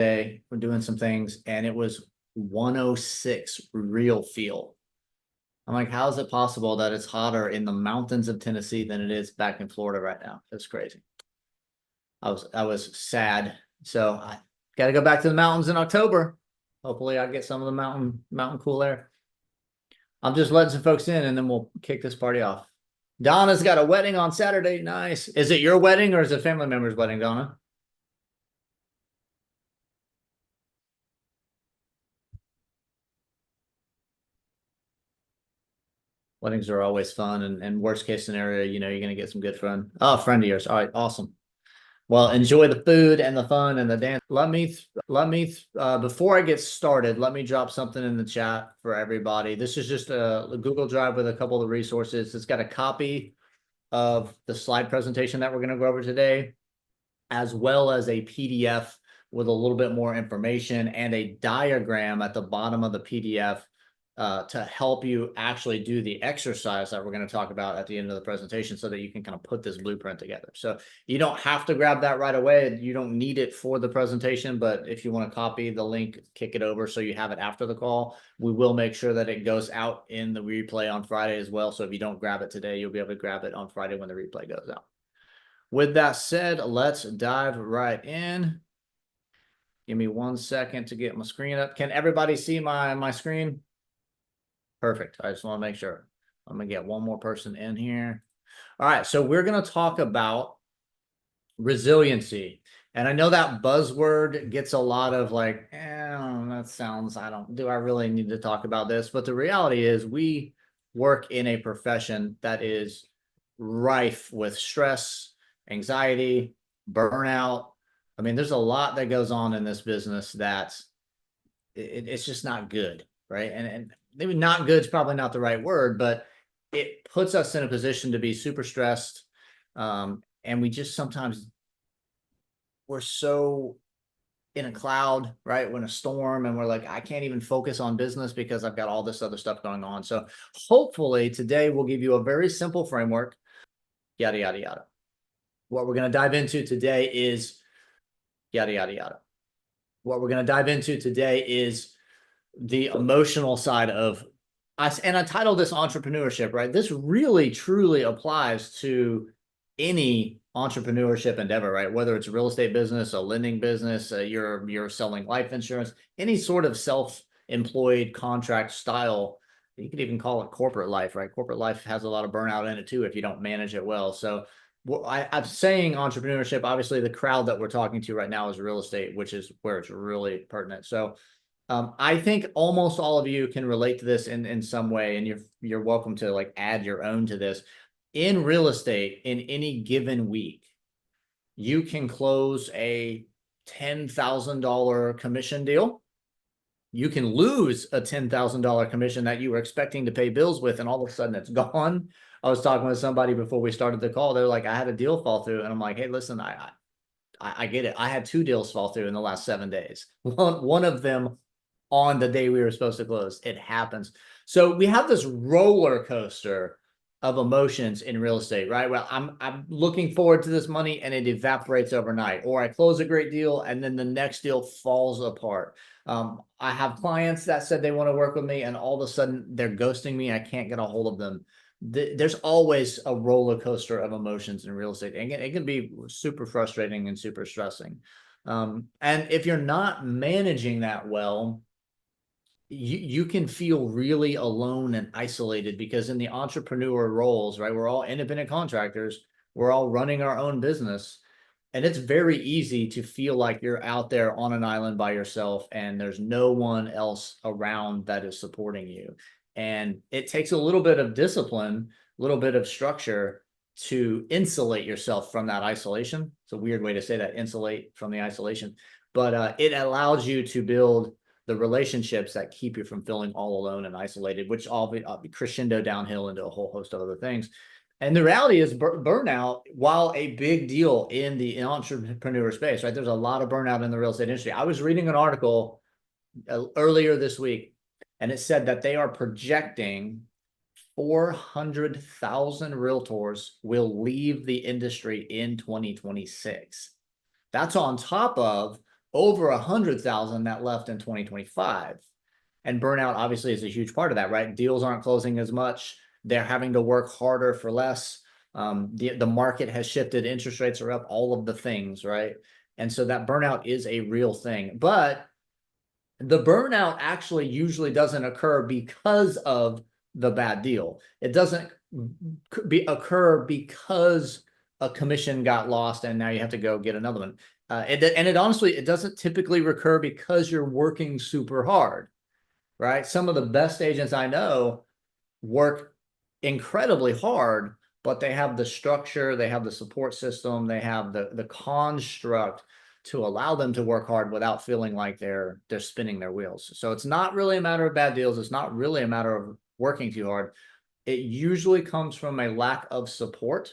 Day, we're doing some things, and it was 106 real feel. I'm like, how is it possible that it's hotter in the mountains of Tennessee than it is back in Florida right now? It's crazy. I was sad. So I got to go back to the mountains in October. Hopefully I get some of the mountain cool air. I'm just letting some folks in and then we'll kick this party off. Donna's got a wedding on Saturday. Nice. Is it your wedding or is it a family member's wedding, Donna? Weddings are always fun, and worst case scenario, you're gonna get some good fun. Oh, friend of yours. All right, awesome. Well, enjoy the food and the fun and the dance. Before I get started, let me drop something in the chat for everybody. This is just a Google Drive with a couple of resources. It's got a copy of the slide presentation that we're going to go over today, as well as a PDF with a little bit more information and a diagram at the bottom of the PDF to help you actually do the exercise that we're going to talk about at the end of the presentation so that you can kind of put this blueprint together. So you don't have to grab that right away. You don't need it for the presentation, but if you want to copy the link, kick it over so you have it after the call. We will make sure that it goes out in the replay on Friday as well. So if you don't grab it today, you'll be able to grab it on Friday when the replay goes out. With that said, let's dive right in. Give me 1 second to get my screen up. Can everybody see my screen? Perfect. I just want to make sure. I'm going to get one more person in here. All right. So we're going to talk about resiliency. And I know that buzzword gets a lot of like, that sounds, do I really need to talk about this? But the reality is we work in a profession that is rife with stress, anxiety, burnout. I mean, there's a lot that goes on in this business that it's just not good, right? And maybe not good is probably not the right word, but it puts us in a position to be super stressed. And we just sometimes we're so in a cloud, right? We're in a storm and we're like, I can't even focus on business because I've got all this other stuff going on. So hopefully today we'll give you a very simple framework, yada, yada, yada. What we're going to dive into today is yada, yada, yada. What we're going to dive into today is the emotional side of us. And I titled this entrepreneurship, right? This really truly applies to any entrepreneurship endeavor, right? Whether it's a real estate business, a lending business, you're selling life insurance, any sort of self-employed contract style. You could even call it corporate life, right? Corporate life has a lot of burnout in it too if you don't manage it well. So I'm saying entrepreneurship, obviously the crowd that we're talking to right now is real estate, which is where it's really pertinent. So I think almost all of you can relate to this in some way, and you're welcome to like add your own to this. In real estate, in any given week, you can close a $10,000 commission deal. You can lose a $10,000 commission that you were expecting to pay bills with, and all of a sudden it's gone. I was talking with somebody before we started the call. They're like, I had a deal fall through, and I'm like, hey, listen, I get it. I had 2 deals fall through in the last 7 days. One of them on the day we were supposed to close. It happens. So we have this roller coaster of emotions in real estate, right? Well, I'm looking forward to this money and it evaporates overnight, or I close a great deal and then the next deal falls apart. I have clients that said they want to work with me and all of a sudden they're ghosting me. I can't get a hold of them. There's always a roller coaster of emotions in real estate, and it can be super frustrating and super stressing. And if you're not managing that well, you can feel really alone and isolated, because in the entrepreneur roles, right, we're all independent contractors, we're all running our own business, and it's very easy to feel like you're out there on an island by yourself and there's no one else around that is supporting you. And it takes a little bit of discipline, a little bit of structure to insulate yourself from that isolation. It's a weird way to say that, insulate from the isolation, but it allows you to build the relationships that keep you from feeling all alone and isolated, which all be crescendo downhill into a whole host of other things. And the reality is burnout, while a big deal in the entrepreneur space, right? There's a lot of burnout in the real estate industry. I was reading an article earlier this week, and it said that they are projecting 400,000 realtors will leave the industry in 2026. That's on top of over 100,000 that left in 2025. And burnout obviously is a huge part of that, right? Deals aren't closing as much. They're having to work harder for less. The market has shifted, interest rates are up, all of the things, right? And so that burnout is a real thing. But the burnout actually usually doesn't occur because of the bad deal. It doesn't occur because a commission got lost and now you have to go get another one. And it honestly, it doesn't typically recur because you're working super hard, right? Some of the best agents I know work incredibly hard, but they have the structure, they have the support system, they have the construct to allow them to work hard without feeling like they're spinning their wheels. So it's not really a matter of bad deals. It's not really a matter of working too hard. It usually comes from a lack of support,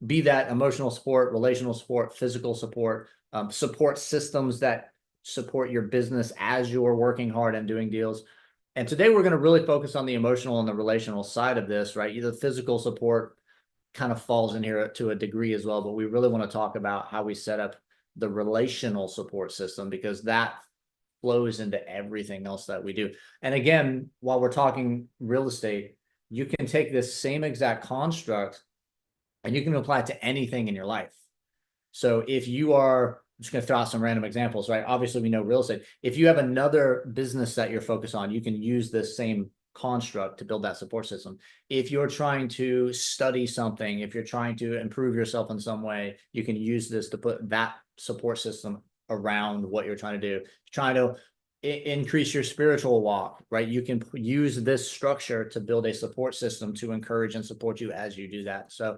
be that emotional support, relational support, physical support, support systems that support your business as you're working hard and doing deals. And today we're going to really focus on the emotional and the relational side of this, right? The physical support kind of falls in here to a degree as well, but we really want to talk about how we set up the relational support system, because that flows into everything else that we do. And again, while we're talking real estate, you can take this same exact construct and you can apply it to anything in your life. So if you are, I'm just going to throw out some random examples, right? Obviously, we know real estate. If you have another business that you're focused on, you can use this same construct to build that support system. If you're trying to study something, if you're trying to improve yourself in some way, you can use this to put that support system around what you're trying to do. Trying to increase your spiritual walk, right? You can use this structure to build a support system to encourage and support you as you do that. So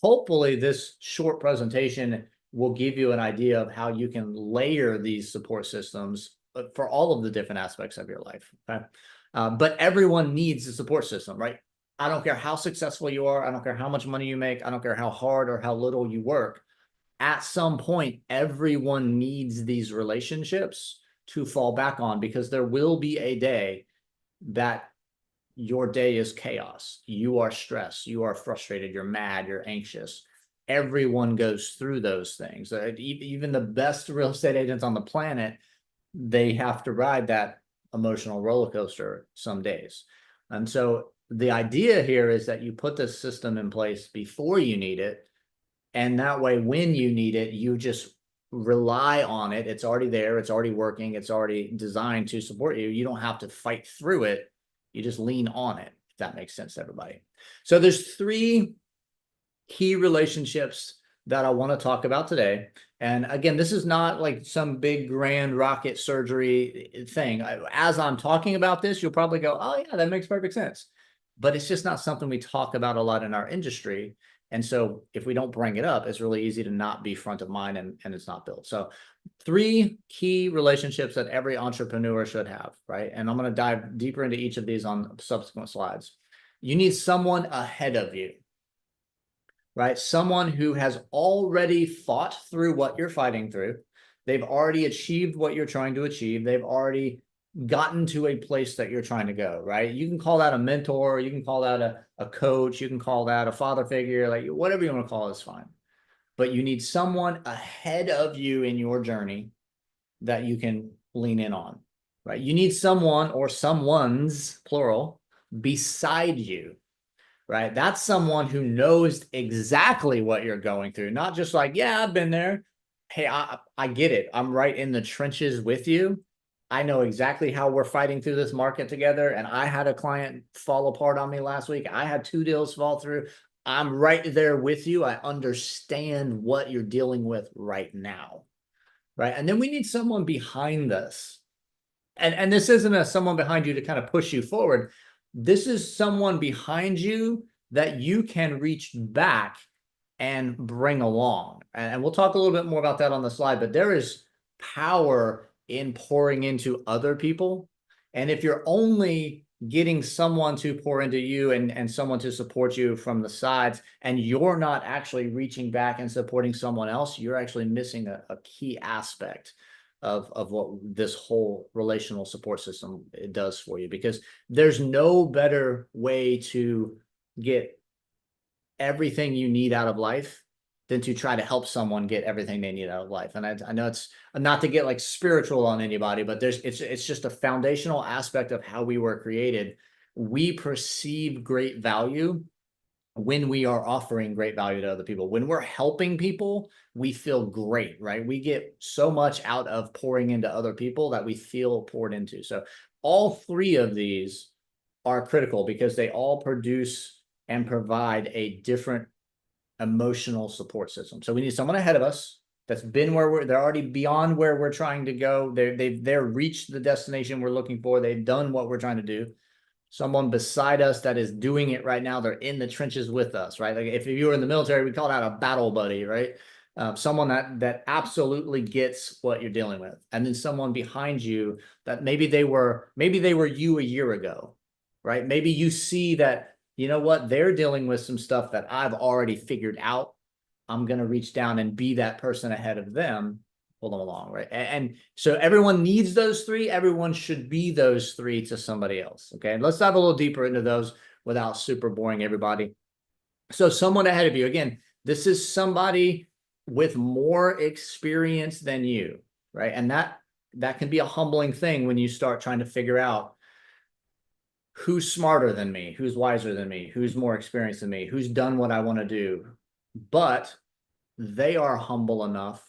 hopefully this short presentation will give you an idea of how you can layer these support systems for all of the different aspects of your life. Okay. But everyone needs a support system, right? I don't care how successful you are. I don't care how much money you make. I don't care how hard or how little you work. At some point, everyone needs these relationships to fall back on, because there will be a day that your day is chaos. You are stressed. You are frustrated. You're mad. You're anxious. Everyone goes through those things. Even the best real estate agents on the planet, they have to ride that emotional roller coaster some days. And so the idea here is that you put this system in place before you need it. And that way, when you need it, you just rely on it. It's already there. It's already working. It's already designed to support you. You don't have to fight through it. You just lean on it, if that makes sense to everybody. So there's 3 key relationships that I want to talk about today. And again, this is not like some big grand rocket surgery thing. As I'm talking about this, you'll probably go, oh yeah, that makes perfect sense. But it's just not something we talk about a lot in our industry. And so if we don't bring it up, it's really easy to not be front of mind, and it's not built. So 3 key relationships that every entrepreneur should have, right? And I'm going to dive deeper into each of these on subsequent slides. You need someone ahead of you, right? Someone who has already fought through what you're fighting through. They've already achieved what you're trying to achieve. They've already gotten to a place that you're trying to go, right? You can call that a mentor. You can call that a coach. You can call that a father figure, like whatever you want to call it is fine. But you need someone ahead of you in your journey that you can lean in on, right? You need someone, or someone's plural, beside you, right? That's someone who knows exactly what you're going through, not just like, yeah, I've been there. Hey, I get it. I'm right in the trenches with you. I know exactly how we're fighting through this market together. And I had a client fall apart on me last week. I had 2 deals fall through. I'm right there with you. I understand what you're dealing with right now, right? And then we need someone behind us. And this isn't someone behind you to kind of push you forward. This is someone behind you that you can reach back and bring along. And we'll talk a little bit more about that on the slide, but there is power in pouring into other people. And if you're only getting someone to pour into you and someone to support you from the sides, and you're not actually reaching back and supporting someone else, you're actually missing a key aspect of what this whole relational support system does for you, because there's no better way to get everything you need out of life than to try to help someone get everything they need out of life. And I know it's not to get like spiritual on anybody, but it's just a foundational aspect of how we were created. We perceive great value when we are offering great value to other people. When we're helping people, we feel great, right? We get so much out of pouring into other people that we feel poured into. So all three of these are critical because they all produce and provide a different emotional support system. So we need someone ahead of us that's been where they're already beyond where we're trying to go. They're reached the destination we're looking for. They've done what we're trying to do. Someone beside us that is doing it right now. They're in the trenches with us, right? Like if you were in the military, we call that a battle buddy, right? Someone that absolutely gets what you're dealing with. And then someone behind you that maybe they were you a year ago, right? Maybe you see that, you know what, they're dealing with some stuff that I've already figured out. I'm going to reach down and be that person ahead of them, pull them along, right? And so everyone needs those three. Everyone should be those three to somebody else. Okay. And let's dive a little deeper into those without super boring everybody. So someone ahead of you, again, this is somebody with more experience than you, right? And that can be a humbling thing when you start trying to figure out who's smarter than me, who's wiser than me, who's more experienced than me, who's done what I want to do. But they are humble enough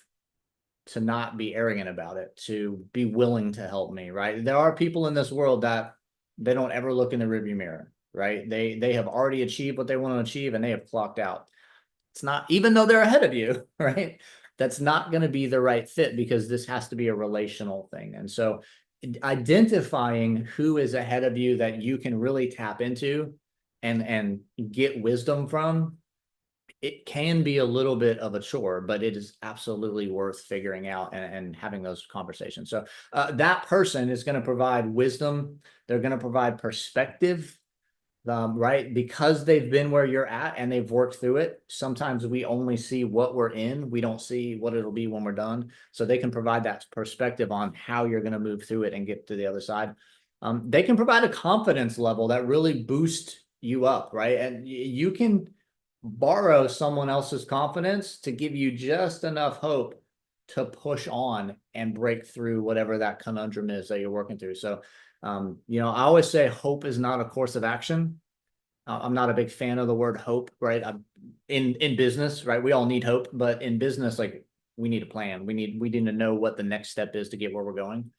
to not be arrogant about it, to be willing to help me, right? There are people in this world that they don't ever look in the rearview mirror, right? They have already achieved what they want to achieve and they have clocked out. It's not, even though they're ahead of you, right? That's not going to be the right fit because this has to be a relational thing. And so identifying who is ahead of you that you can really tap into and get wisdom from, it can be a little bit of a chore, but it is absolutely worth figuring out and having those conversations. So that person is going to provide wisdom. They're going to provide perspective, right? Because they've been where you're at and they've worked through it. Sometimes we only see what we're in. We don't see what it'll be when we're done. So they can provide that perspective on how you're going to move through it and get to the other side. They can provide a confidence level that really boosts you up, right? And you can borrow someone else's confidence to give you just enough hope to push on and break through whatever that conundrum is that you're working through. So, I always say hope is not a course of action. I'm not a big fan of the word hope, right? In business, right? We all need hope, but in business, like we need a plan. We need to know what the next step is to get where we're going.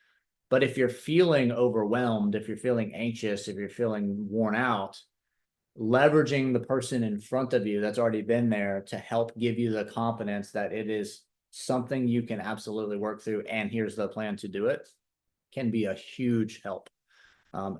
But if you're feeling overwhelmed, if you're feeling anxious, if you're feeling worn out, leveraging the person in front of you that's already been there to help give you the confidence that it is something you can absolutely work through and here's the plan to do it can be a huge help.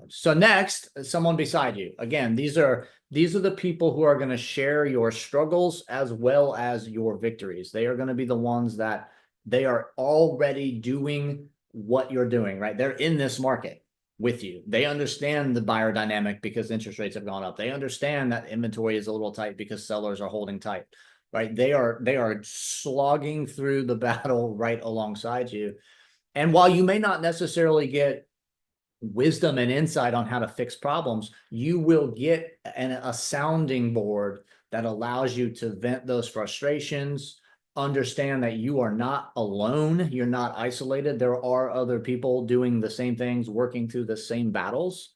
So next, someone beside you. Again, these are the people who are going to share your struggles as well as your victories. They are going to be the ones that they are already doing what you're doing, right? They're in this market with you. They understand the buyer dynamic because interest rates have gone up. They understand that inventory is a little tight because sellers are holding tight, right? They are slogging through the battle right alongside you. And while you may not necessarily get wisdom and insight on how to fix problems, you will get a sounding board that allows you to vent those frustrations, understand that you are not alone, you're not isolated. There are other people doing the same things, working through the same battles.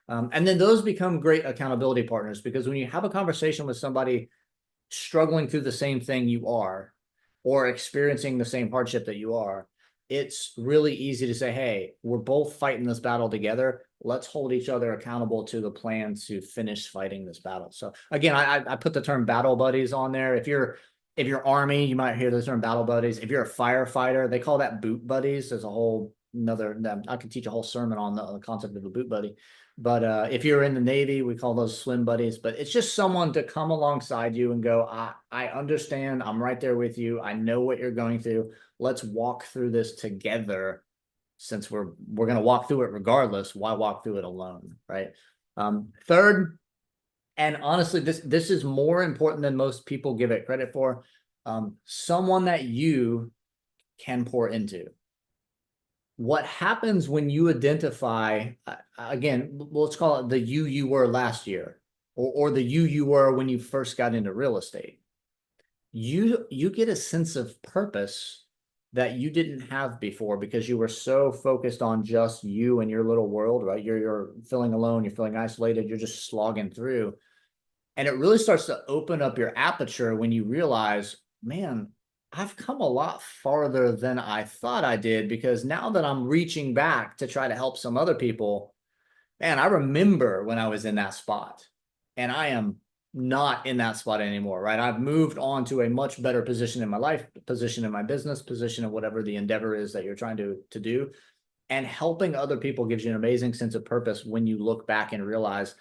And then those become great accountability partners because when you have a conversation with somebody struggling through the same thing you are, or experiencing the same hardship that you are, it's really easy to say, hey, we're both fighting this battle together. Let's hold each other accountable to the plan to finish fighting this battle. So again, I put the term battle buddies on there. If you're Army, you might hear the term battle buddies. If you're a firefighter, they call that boot buddies. There's a whole another, I could teach a whole sermon on the concept of a boot buddy. But if you're in the Navy, we call those swim buddies. But it's just someone to come alongside you and go, I understand. I'm right there with you. I know what you're going through. Let's walk through this together. Since we're going to walk through it regardless, why walk through it alone, right? Third, and honestly, this is more important than most people give it credit for. Someone that you can pour into. What happens when you identify, again, let's call it the you were last year, or the you were when you first got into real estate. you get a sense of purpose that you didn't have before because you were so focused on just you and your little world, right? You're feeling alone, you're feeling isolated, you're just slogging through. And it really starts to open up your aperture when you realize, man, I've come a lot farther than I thought I did, because now that I'm reaching back to try to help some other people, man, I remember when I was in that spot, and I am not in that spot anymore, right? I've moved on to a much better position in my life, position in my business, position of whatever the endeavor is that you're trying to do. And helping other people gives you an amazing sense of purpose when you look back and realize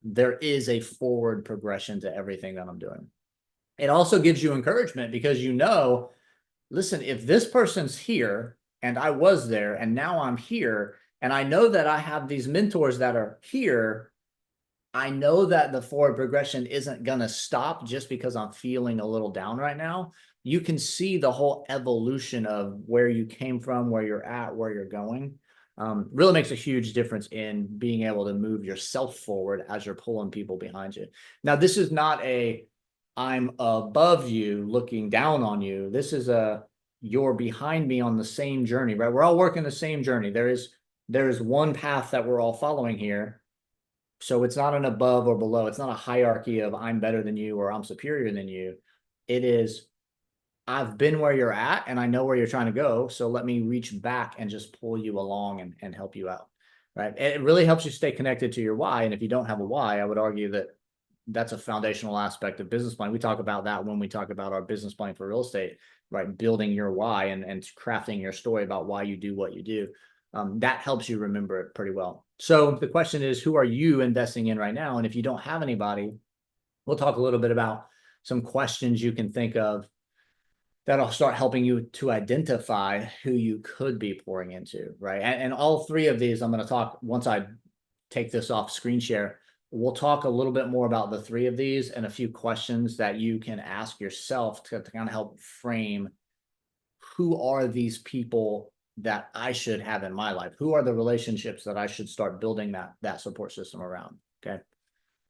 there is a forward progression to everything that I'm doing. It also gives you encouragement because you know, listen, if this person's here and I was there and now I'm here, and I know that I have these mentors that are here, I know that the forward progression isn't going to stop just because I'm feeling a little down right now. You can see the whole evolution of where you came from, where you're at, where you're going. Really makes a huge difference in being able to move yourself forward as you're pulling people behind you. Now, this is not a I'm above you looking down on you. This is a you're behind me on the same journey, right? We're all working the same journey. There is one path that we're all following here. So it's not an above or below. It's not a hierarchy of I'm better than you or I'm superior than you. It is, I've been where you're at and I know where you're trying to go. So let me reach back and just pull you along and help you out. Right. And it really helps you stay connected to your why. And if you don't have a why, I would argue that that's a foundational aspect of business plan. We talk about that when we talk about our business plan for real estate, right? Building your why and crafting your story about why you do what you do. That helps you remember it pretty well. So the question is, who are you investing in right now? And if you don't have anybody, we'll talk a little bit about some questions you can think of that'll start helping you to identify who you could be pouring into, right? And all three of these, I'm going to talk once I take this off screen share. We'll talk a little bit more about the three of these and a few questions that you can ask yourself to kind of help frame who are these people that I should have in my life? Who are the relationships that I should start building that support system around? Okay.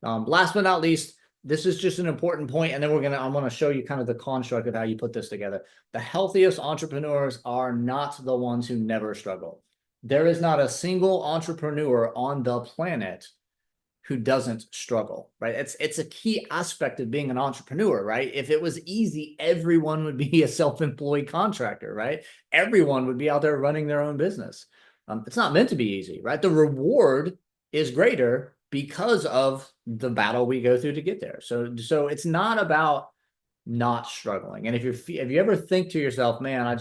Last but not least, this is just an important point, and then I'm gonna show you kind of the construct of how you put this together. The healthiest entrepreneurs are not the ones who never struggle. There is not a single entrepreneur on the planet who doesn't struggle, right? It's a key aspect of being an entrepreneur, right? If it was easy, everyone would be a self-employed contractor, right? Everyone would be out there running their own business. It's not meant to be easy, right? The reward is greater because of the battle we go through to get there. So it's not about not struggling. And if you ever think to yourself, man,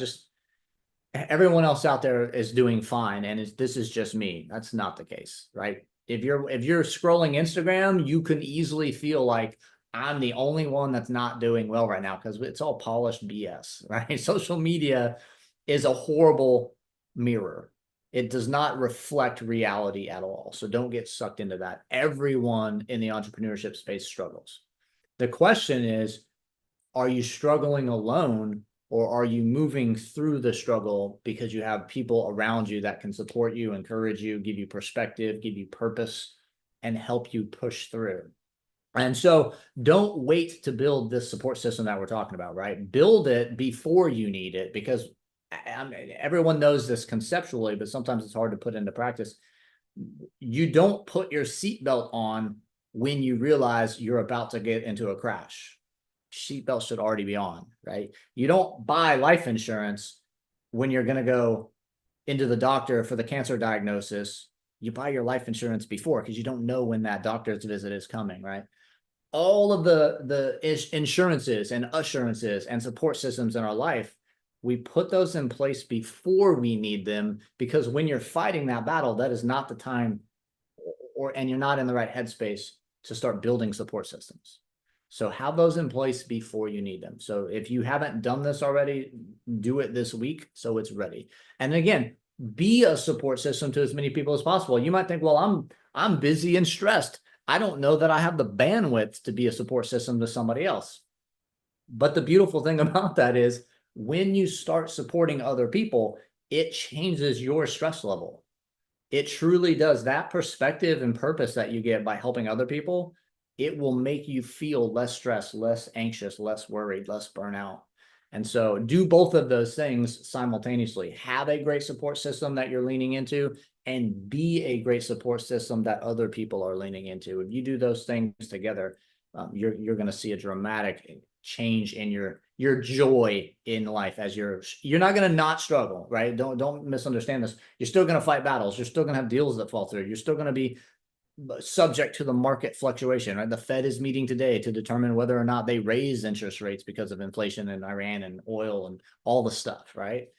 everyone else out there is doing fine, and this is just me. That's not the case, right? If you're scrolling Instagram, you can easily feel like I'm the only one that's not doing well right now because it's all polished BS, right? Social media is a horrible mirror. It does not reflect reality at all. So don't get sucked into that. Everyone in the entrepreneurship space struggles. The question is, are you struggling alone, or are you moving through the struggle because you have people around you that can support you, encourage you, give you perspective, give you purpose, and help you push through? And so don't wait to build this support system that we're talking about, right? Build it before you need it, because everyone knows this conceptually, but sometimes it's hard to put into practice. You don't put your seatbelt on when you realize you're about to get into a crash. Seatbelt should already be on, right? You don't buy life insurance when you're going to go into the doctor for the cancer diagnosis. You buy your life insurance before, because you don't know when that doctor's visit is coming, right? All of the insurances and assurances and support systems in our life, we put those in place before we need them, because when you're fighting that battle, that is not the time, and you're not in the right headspace to start building support systems. So have those in place before you need them. So if you haven't done this already, do it this week so it's ready. And again, be a support system to as many people as possible. You might think, well, I'm busy and stressed. I don't know that I have the bandwidth to be a support system to somebody else. But the beautiful thing about that is when you start supporting other people, it changes your stress level. It truly does. That perspective and purpose that you get by helping other people it will make you feel less stressed, less anxious, less worried, less burnout. And so do both of those things simultaneously. Have a great support system that you're leaning into, and be a great support system that other people are leaning into. If you do those things together, you're going to see a dramatic change in your joy in life. As you're not going to not struggle, right? Don't misunderstand this. You're still going to fight battles. You're still going to have deals that fall through. You're still going to be subject to the market fluctuation, right? The Fed is meeting today to determine whether or not they raise interest rates because of inflation in Iran and oil and all the stuff, right?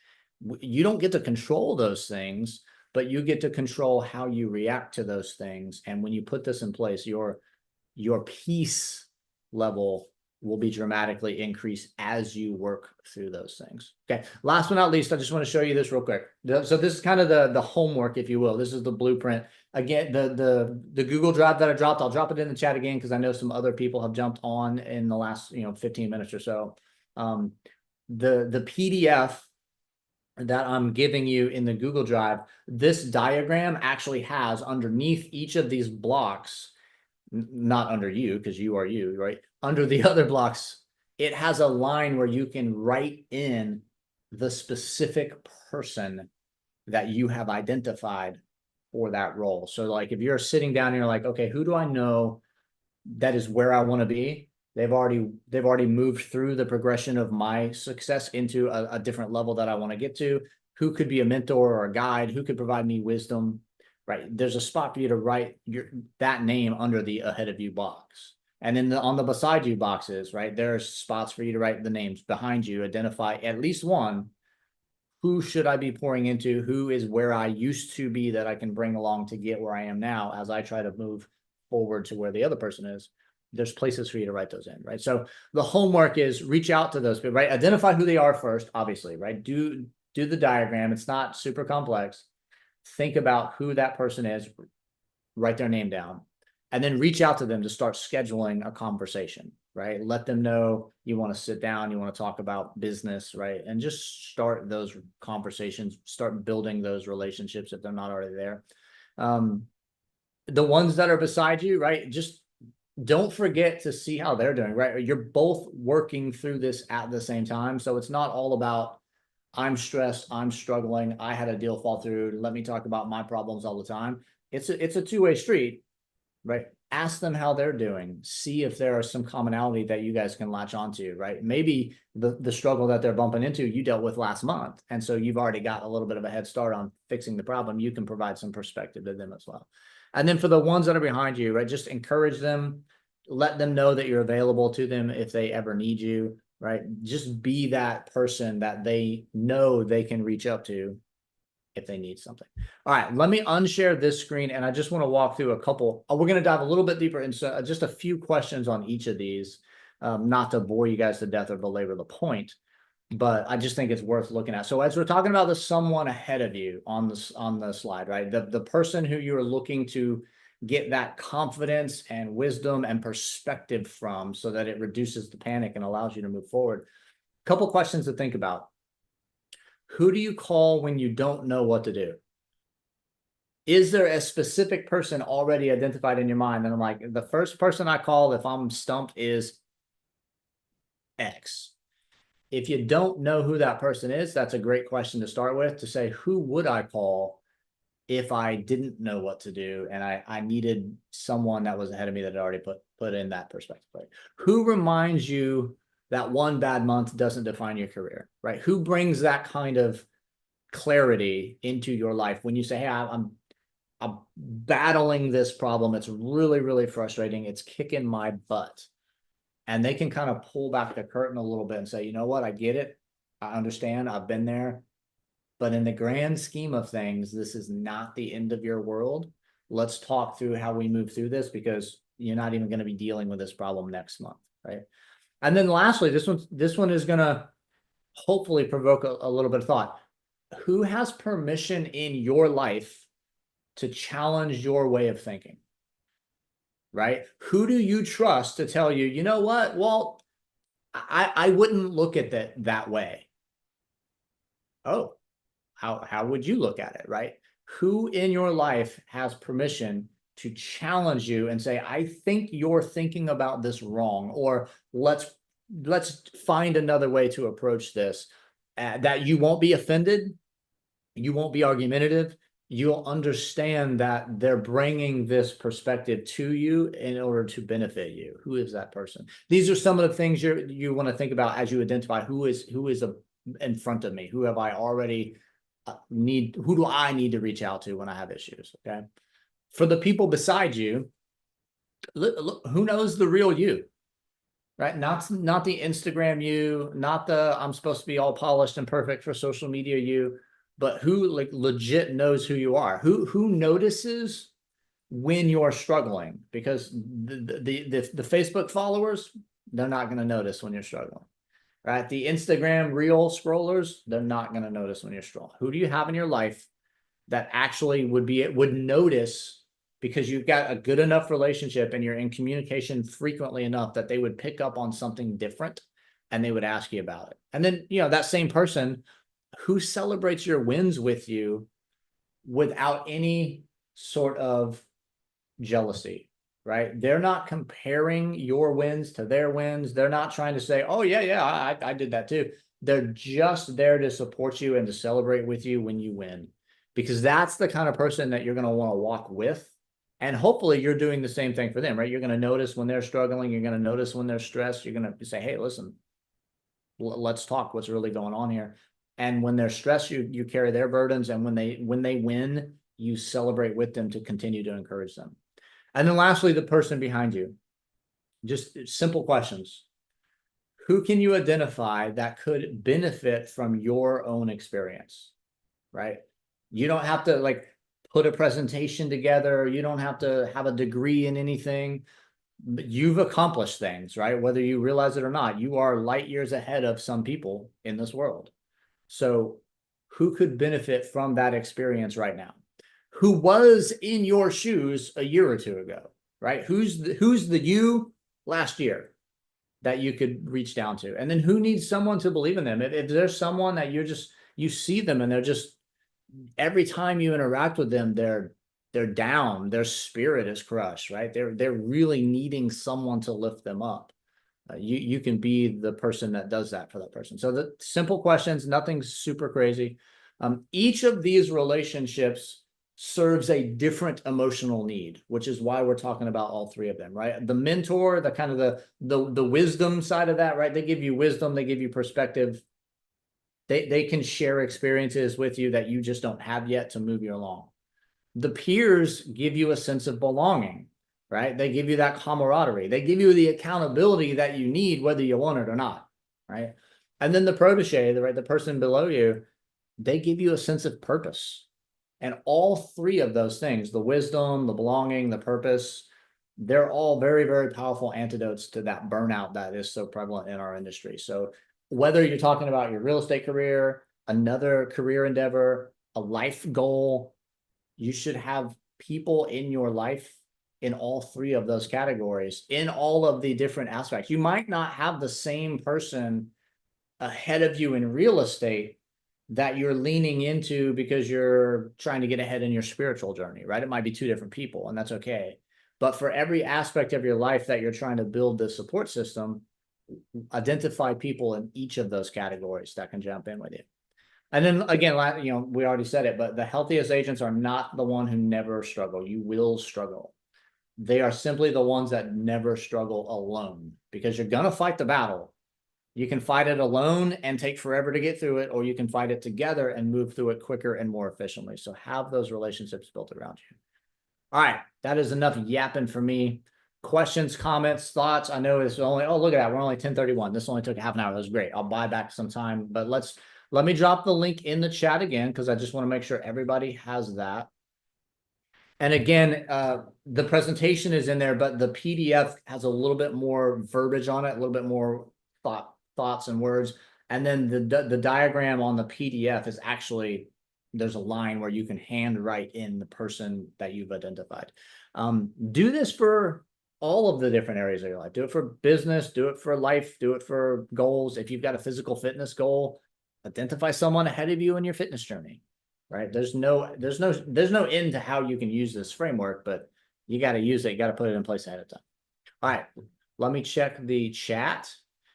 You don't get to control those things, but you get to control how you react to those things. And when you put this in place, your peace level will be dramatically increased as you work through those things. Okay. Last but not least, I just want to show you this real quick. So this is kind of the homework, if you will. This is the blueprint. Again, the Google Drive that I dropped, I'll drop it in the chat again, because I know some other people have jumped on in the last 15 minutes or so. The PDF that I'm giving you in the Google Drive, this diagram actually has underneath each of these blocks, not under you, because you are you, right? Under the other blocks, it has a line where you can write in the specific person that you have identified for that role. So like if you're sitting down and you're like, okay, who do I know that is where I want to be? They've already moved through the progression of my success into a different level that I want to get to. Who could be a mentor or a guide? Who could provide me wisdom? Right. There's a spot for you to write that name under the ahead of you box. And then on the beside you boxes, right, there's spots for you to write the names behind you, identify at least one. Who should I be pouring into? Who is where I used to be that I can bring along to get where I am now as I try to move forward to where the other person is? There's places for you to write those in, right? So the homework is reach out to those people, right? Identify who they are first, obviously, right? Do the diagram. It's not super complex. Think about who that person is, write their name down, and then reach out to them to start scheduling a conversation, right? Let them know you want to sit down, you want to talk about business, right? And just start those conversations, start building those relationships if they're not already there. The ones that are beside you, right? Just don't forget to see how they're doing, right? You're both working through this at the same time. So it's not all about, I'm stressed, I'm struggling, I had a deal fall through, let me talk about my problems all the time. It's a two-way street, right? Ask them how they're doing. See if there are some commonality that you guys can latch onto, right? Maybe the struggle that they're bumping into, you dealt with last month. And so you've already got a little bit of a head start on fixing the problem. You can provide some perspective to them as well. And then for the ones that are behind you, right, just encourage them, let them know that you're available to them if they ever need you, right? Just be that person that they know they can reach up to if they need something. All right, let me unshare this screen, and I just want to walk through a couple. We're going to dive a little bit deeper into just a few questions on each of these, not to bore you guys to death or belabor the point, but I just think it's worth looking at. So as we're talking about the someone ahead of you on the slide, right? The person who you're looking to get that confidence and wisdom and perspective from, so that it reduces the panic and allows you to move forward. A couple questions to think about. Who do you call when you don't know what to do? Is there a specific person already identified in your mind? And I'm like, the first person I call if I'm stumped is X. If you don't know who that person is, that's a great question to start with, to say, who would I call if I didn't know what to do and I needed someone that was ahead of me that had already put in that perspective, right? Who reminds you that one bad month doesn't define your career, right? Who brings that kind of clarity into your life when you say, hey, I'm battling this problem. It's really, really frustrating. It's kicking my butt. And they can kind of pull back the curtain a little bit and say, you know what? I get it. I understand. I've been there. But in the grand scheme of things, this is not the end of your world. Let's talk through how we move through this, because you're not even going to be dealing with this problem next month, right? And then lastly, this one is going to hopefully provoke a little bit of thought. Who has permission in your life to challenge your way of thinking, right? Who do you trust to tell you, you know what, Walt, I wouldn't look at that way. Oh, how would you look at it, right? Who in your life has permission to challenge you and say, I think you're thinking about this wrong, or let's find another way to approach this, that you won't be offended, you won't be argumentative, you'll understand that they're bringing this perspective to you in order to benefit you. Who is that person? These are some of the things you want to think about as you identify who is in front of me. Who have I already who do I need to reach out to when I have issues? Okay. For the people beside you, look, who knows the real you, right? Not the Instagram you, not the I'm supposed to be all polished and perfect for social media you, but who like legit knows who you are, who notices when you're struggling, because the Facebook followers, they're not going to notice when you're struggling, right? The Instagram reel scrollers, they're not going to notice when you're struggling. Who do you have in your life that actually would notice, because you've got a good enough relationship and you're in communication frequently enough that they would pick up on something different and they would ask you about it? And then, that same person who celebrates your wins with you without any sort of jealousy, right? They're not comparing your wins to their wins. They're not trying to say, oh yeah, I did that too. They're just there to support you and to celebrate with you when you win, because that's the kind of person that you're going to want to walk with. And hopefully you're doing the same thing for them, right? You're going to notice when they're struggling. You're going to notice when they're stressed. You're going to say, hey, listen, let's talk. What's really going on here? And when they're stressed, you carry their burdens. And when they win, you celebrate with them to continue to encourage them. And then lastly, the person behind you. Just simple questions. Who can you identify that could benefit from your own experience, right? You don't have to like put a presentation together. You don't have to have a degree in anything. But you've accomplished things, right? Whether you realize it or not, you are light years ahead of some people in this world. So who could benefit from that experience right now? Who was in your shoes a year or two ago, right? Who's the you last year that you could reach down to? And then who needs someone to believe in them? If there's someone that you see them and they're just, every time you interact with them, they're down, their spirit is crushed, right? They're really needing someone to lift them up. You can be the person that does that for that person. So the simple questions, nothing super crazy. Each of these relationships serves a different emotional need, which is why we're talking about all three of them, right? The mentor, the kind of the wisdom side of that, right? They give you wisdom, they give you perspective. They can share experiences with you that you just don't have yet to move you along. The peers give you a sense of belonging, right? They give you that camaraderie. They give you the accountability that you need, whether you want it or not, right? And then the protege, the person below you, they give you a sense of purpose. And all three of those things, the wisdom, the belonging, the purpose, they're all very, very powerful antidotes to that burnout that is so prevalent in our industry. So whether you're talking about your real estate career, another career endeavor, a life goal, you should have people in your life in all three of those categories, in all of the different aspects. You might not have the same person ahead of you in real estate that you're leaning into because you're trying to get ahead in your spiritual journey, right? It might be two different people, and that's okay. But for every aspect of your life that you're trying to build the support system, identify people in each of those categories that can jump in with you. And then again, we already said it, but the healthiest agents are not the one who never struggle. You will struggle. They are simply the ones that never struggle alone, because you're going to fight the battle. You can fight it alone and take forever to get through it, or you can fight it together and move through it quicker and more efficiently. So have those relationships built around you. All right, that is enough yapping for me. Questions, comments, thoughts? I know it's only, oh, look at that. We're only 10:31. This only took half an hour. That was great. I'll buy back some time, but let me drop the link in the chat again, because I just want to make sure everybody has that. And again, the presentation is in there, but the PDF has a little bit more verbiage on it, a little bit more thoughts and words. And then the diagram on the PDF is actually, there's a line where you can handwrite in the person that you've identified. Do this for all of the different areas of your life. Do it for business, do it for life, do it for goals. If you've got a physical fitness goal, identify someone ahead of you in your fitness journey, right? There's no end to how you can use this framework, but You got to use it. You got to put it in place ahead of time. All right. Let me check the chat.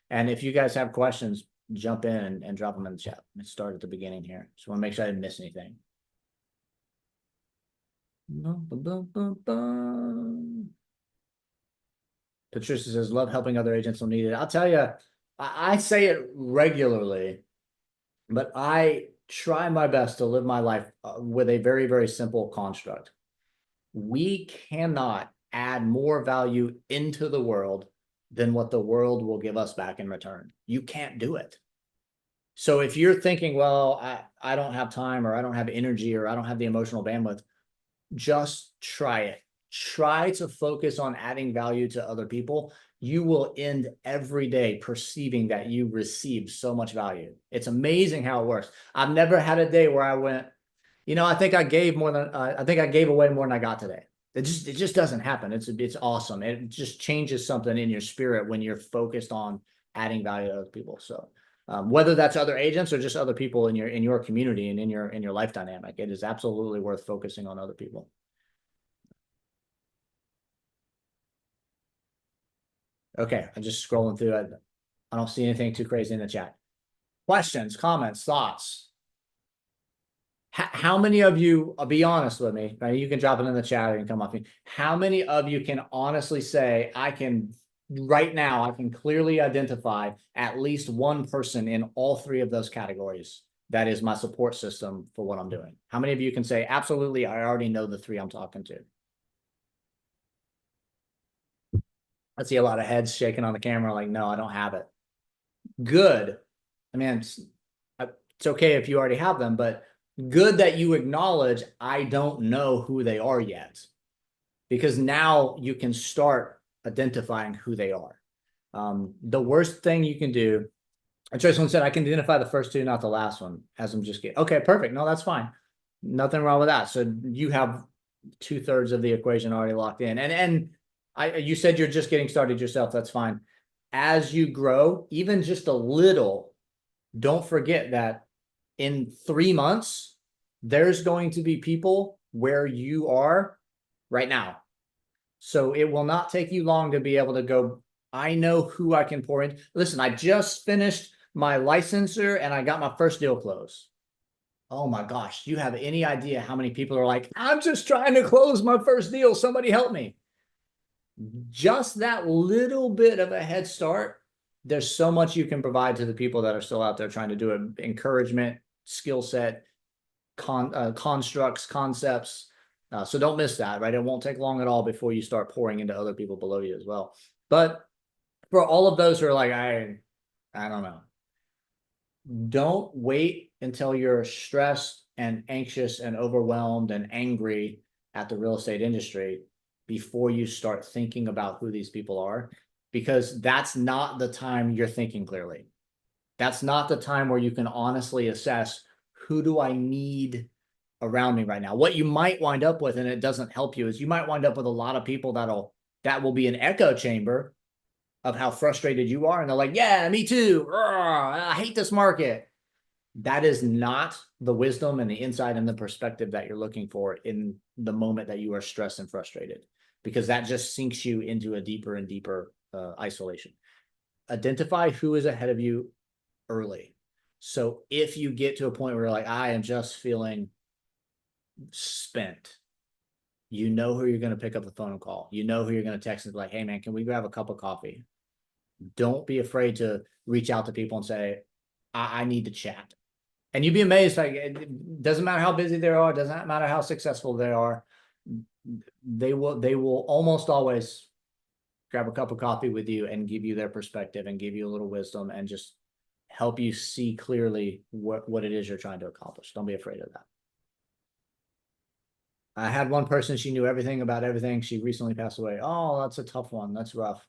And if you guys have questions, jump in and drop them in the chat. Let's start at the beginning here. Just want to make sure I didn't miss anything. Patricia says, love helping other agents when needed. I'll tell you, I say it regularly, but I try my best to live my life with a very, very simple construct. We cannot add more value into the world than what the world will give us back in return. You can't do it. So if you're thinking, well, I don't have time, or I don't have energy, or I don't have the emotional bandwidth, just try it. Try to focus on adding value to other people. You will end every day perceiving that you received so much value. It's amazing how it works. I've never had a day where I went, I think I gave more than I think I gave away more than I got today. It just doesn't happen. It's awesome. It just changes something in your spirit when you're focused on adding value to other people. So whether that's other agents or just other people in your community and in your life dynamic, it is absolutely worth focusing on other people. Okay, I'm just scrolling through it. I don't see anything too crazy in the chat. Questions, comments, thoughts? How many of you, I'll be honest with me, right? You can drop it in the chat and come off me. How many of you can honestly say, right now, I can clearly identify at least one person in all three of those categories that is my support system for what I'm doing? How many of you can say, absolutely, I already know the three I'm talking to? I see a lot of heads shaking on the camera like, no, I don't have it. Good. I mean, it's okay if you already have them, but good that you acknowledge, I don't know who they are yet, because now you can start identifying who they are. The worst thing you can do, Trace said, I can identify the first two, not the last one, as I'm just getting, okay, perfect. No, that's fine. Nothing wrong with that. So you have 2/3 of the equation already locked in. And you said you're just getting started yourself. That's fine. As you grow, even just a little, don't forget that in 3 months, there's going to be people where you are right now. So it will not take you long to be able to go, I know who I can pour in. Listen, I just finished my licensure and I got my first deal closed. Oh my gosh, do you have any idea how many people are like, I'm just trying to close my first deal. Somebody help me. Just that little bit of a head start, there's so much you can provide to the people that are still out there trying to do it. Encouragement, skill set, constructs, concepts. So don't miss that, right? It won't take long at all before you start pouring into other people below you as well. But for all of those who are like, I don't know, don't wait until you're stressed and anxious and overwhelmed and angry at the real estate industry before you start thinking about who these people are, because that's not the time you're thinking clearly. That's not the time where you can honestly assess, who do I need around me right now? What you might wind up with, and it doesn't help you, is you might wind up with a lot of people that will be an echo chamber of how frustrated you are. And they're like, yeah, me too. I hate this market. That is not the wisdom and the insight and the perspective that you're looking for in the moment that you are stressed and frustrated, because that just sinks you into a deeper and deeper isolation. Identify who is ahead of you early. So if you get to a point where you're like, I am just feeling spent, you know who you're going to pick up the phone and call. You know who you're going to text and be like, hey man, can we grab a cup of coffee? Don't be afraid to reach out to people and say, I need to chat. And you'd be amazed. Like, it doesn't matter how busy they are. It doesn't matter how successful they are. They will almost always grab a cup of coffee with you and give you their perspective and give you a little wisdom and just help you see clearly what it is you're trying to accomplish. Don't be afraid of that. I had one person, she knew everything about everything. She recently passed away. Oh, that's a tough one. That's rough.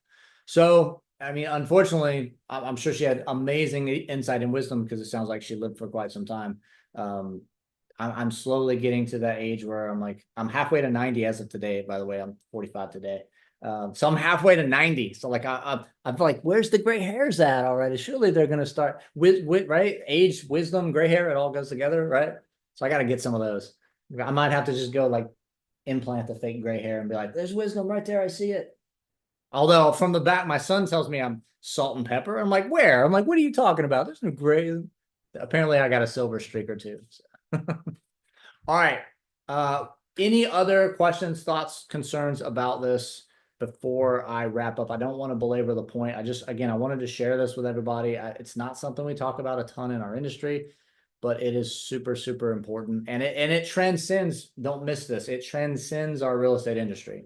So, I mean, unfortunately, I'm sure she had amazing insight and wisdom, because it sounds like she lived for quite some time. I'm slowly getting to that age where I'm like, I'm halfway to 90 as of today, by the way. I'm 45 today. So I'm halfway to 90. So like, I'm like, where's the gray hairs at already? Surely they're going to start with, right? Age, wisdom, gray hair, it all goes together, right? So I got to get some of those. I might have to just go like implant the fake gray hair and be like, there's wisdom right there. I see it. Although from the back, my son tells me I'm salt and pepper. I'm like, where? I'm like, what are you talking about? There's no gray. Apparently I got a silver streak or two. So. All right. Any other questions, thoughts, concerns about this before I wrap up? I don't want to belabor the point. Again, I wanted to share this with everybody. It's not something we talk about a ton in our industry, but it is super, super important. And it transcends, don't miss this. It transcends our real estate industry.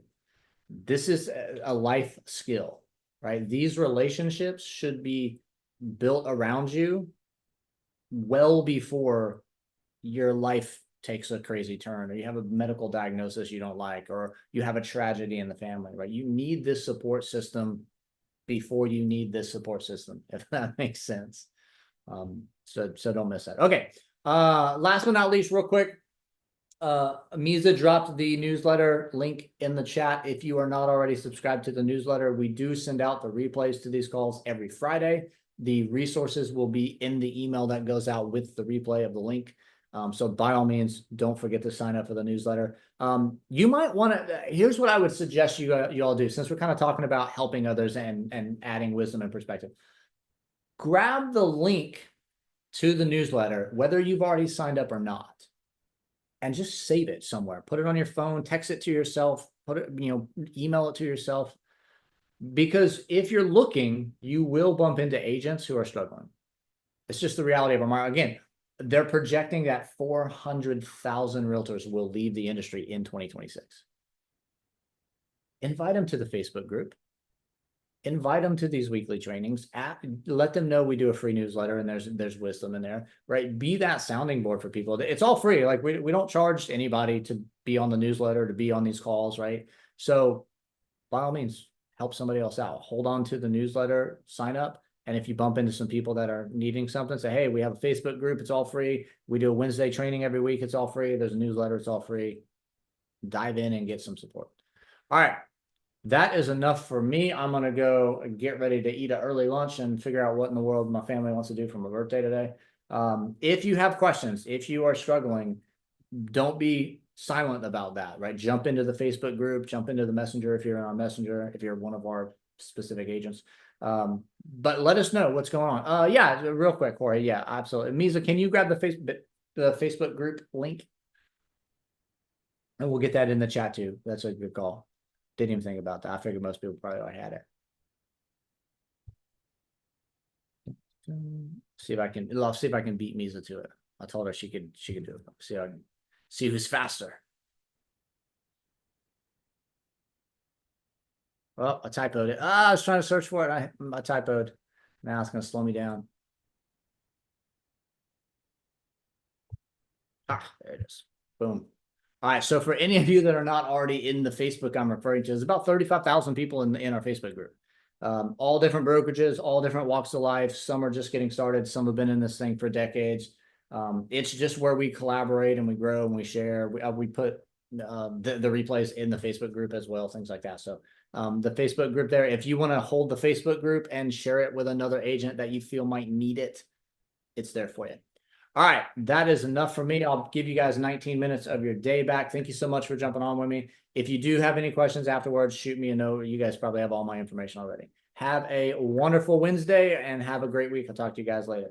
This is a life skill, right? These relationships should be built around you well before your life takes a crazy turn, or you have a medical diagnosis you don't like, or you have a tragedy in the family, right? You need this support system before you need this support system, if that makes sense. So don't miss that. Okay. Last but not least, real quick, Misa dropped the newsletter link in the chat. If you are not already subscribed to the newsletter, we do send out the replays to these calls every Friday. The resources will be in the email that goes out with the replay of the link. So by all means, don't forget to sign up for the newsletter. You might want to, here's what I would suggest you all do, since we're kind of talking about helping others and adding wisdom and perspective. Grab the link to the newsletter, whether you've already signed up or not, and just save it somewhere. Put it on your phone, text it to yourself, put it, email it to yourself. Because if you're looking, you will bump into agents who are struggling. It's just the reality of our market. Again, they're projecting that 400,000 realtors will leave the industry in 2026. Invite them to the Facebook group. Invite them to these weekly trainings. Let them know we do a free newsletter and there's wisdom in there, right? Be that sounding board for people. It's all free. Like we don't charge anybody to be on the newsletter, to be on these calls, right? So by all means, help somebody else out. Hold on to the newsletter, sign up. And if you bump into some people that are needing something, say, hey, we have a Facebook group. It's all free. We do a Wednesday training every week. It's all free. There's a newsletter. It's all free. Dive in and get some support. All right. That is enough for me. I'm going to go get ready to eat an early lunch and figure out what in the world my family wants to do for my birthday today. If you have questions, if you are struggling, don't be silent about that, right? Jump into the Facebook group, jump into the messenger if you're in our messenger, if you're one of our specific agents. But let us know what's going on. Yeah, real quick, Jorge. Yeah, absolutely. Misa, can you grab the Facebook group link? And we'll get that in the chat too. That's a good call. Didn't even think about that. I figured most people probably already had it. See if I can beat Misa to it. I told her she could do it. See who's faster. Well, I typoed it. I was trying to search for it. I typoed. Now it's going to slow me down. There it is. Boom. All right. So for any of you that are not already in the Facebook I'm referring to, there's about 35,000 people in our Facebook group. All different brokerages, all different walks of life. Some are just getting started. Some have been in this thing for decades. It's just where we collaborate and we grow and we share. We put the replays in the Facebook group as well, things like that. So the Facebook group there, if you want to hold the Facebook group and share it with another agent that you feel might need it, it's there for you. All right, that is enough for me. I'll give you guys 19 minutes of your day back. Thank you so much for jumping on with me. If you do have any questions afterwards, shoot me a note. You guys probably have all my information already. Have a wonderful Wednesday and have a great week. I'll talk to you guys later.